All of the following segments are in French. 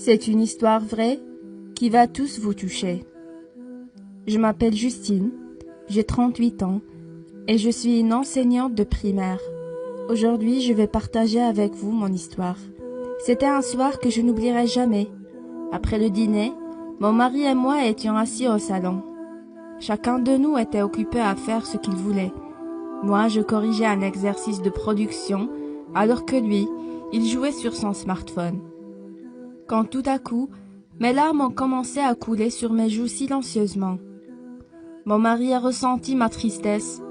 C'est une histoire vraie qui va tous vous toucher. Je m'appelle Justine, j'ai 38 ans et je suis une enseignante de primaire. Aujourd'hui, je vais partager avec vous mon histoire. C'était un soir que je n'oublierai jamais. Après le dîner, mon mari et moi étions assis au salon. Chacun de nous était occupé à faire ce qu'il voulait. Moi, je corrigeais un exercice de production, alors que lui, il jouait sur son smartphone. Quand tout à coup, mes larmes ont commencé à couler sur mes joues silencieusement. Mon mari a ressenti ma tristesse.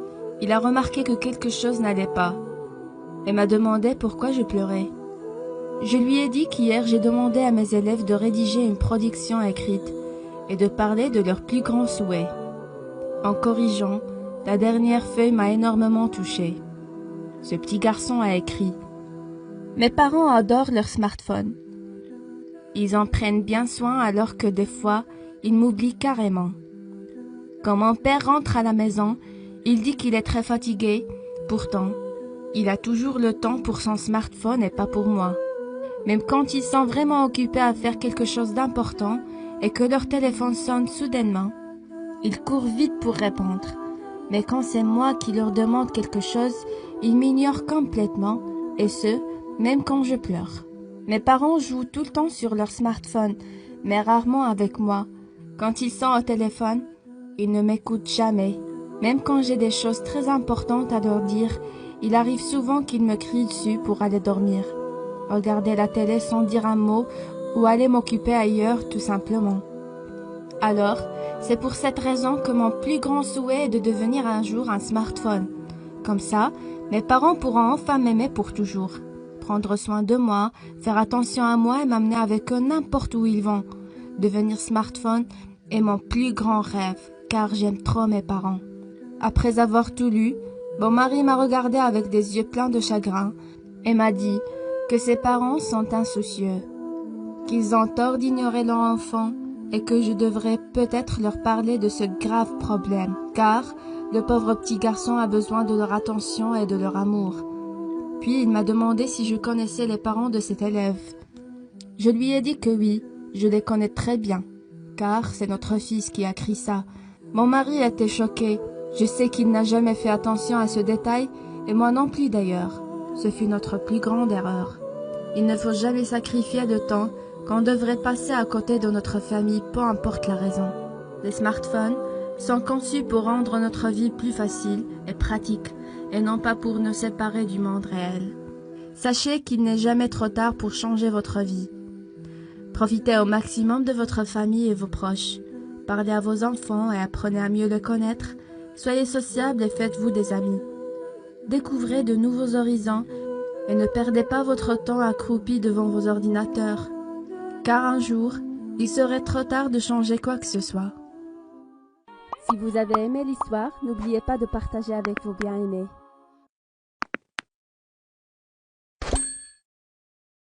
Il a remarqué que quelque chose n'allait pas et m'a demandé pourquoi je pleurais. Je lui ai dit qu'hier j'ai demandé à mes élèves de rédiger une production écrite et de parler de leurs plus grands souhaits. En corrigeant, la dernière feuille m'a énormément touchée. Ce petit garçon a écrit « Mes parents adorent leur smartphone. Ils en prennent bien soin alors que des fois, ils m'oublient carrément. Quand mon père rentre à la maison, il dit qu'il est très fatigué. Pourtant, il a toujours le temps pour son smartphone et pas pour moi. Même quand ils sont vraiment occupés à faire quelque chose d'important et que leur téléphone sonne soudainement, ils courent vite pour répondre. Mais quand c'est moi qui leur demande quelque chose, ils m'ignorent complètement, et ce, même quand je pleure. Mes parents jouent tout le temps sur leur smartphone, mais rarement avec moi. Quand ils sont au téléphone, ils ne m'écoutent jamais. Même quand j'ai des choses très importantes à leur dire, il arrive souvent qu'ils me crient dessus pour aller dormir, regarder la télé sans dire un mot ou aller m'occuper ailleurs tout simplement. Alors, c'est pour cette raison que mon plus grand souhait est de devenir un jour un smartphone. Comme ça, mes parents pourront enfin m'aimer pour toujours, prendre soin de moi, faire attention à moi et m'amener avec eux n'importe où ils vont. Devenir smartphone est mon plus grand rêve, car j'aime trop mes parents. Après avoir tout lu, mon mari m'a regardé avec des yeux pleins de chagrin et m'a dit que ses parents sont insoucieux, qu'ils ont tort d'ignorer leur enfant et que je devrais peut-être leur parler de ce grave problème, car le pauvre petit garçon a besoin de leur attention et de leur amour. Puis il m'a demandé si je connaissais les parents de cet élève. Je lui ai dit que oui, je les connais très bien, car c'est notre fils qui a écrit ça. Mon mari était choqué. Je sais qu'il n'a jamais fait attention à ce détail, et moi non plus d'ailleurs. Ce fut notre plus grande erreur. Il ne faut jamais sacrifier de temps qu'on devrait passer à côté de notre famille, peu importe la raison. Les smartphones sont conçus pour rendre notre vie plus facile et pratique, et non pas pour nous séparer du monde réel. Sachez qu'il n'est jamais trop tard pour changer votre vie. Profitez au maximum de votre famille et vos proches. Parlez à vos enfants et apprenez à mieux les connaître. Soyez sociables et faites-vous des amis. Découvrez de nouveaux horizons et ne perdez pas votre temps accroupi devant vos ordinateurs, car un jour, il serait trop tard de changer quoi que ce soit. Si vous avez aimé l'histoire, n'oubliez pas de partager avec vos bien-aimés.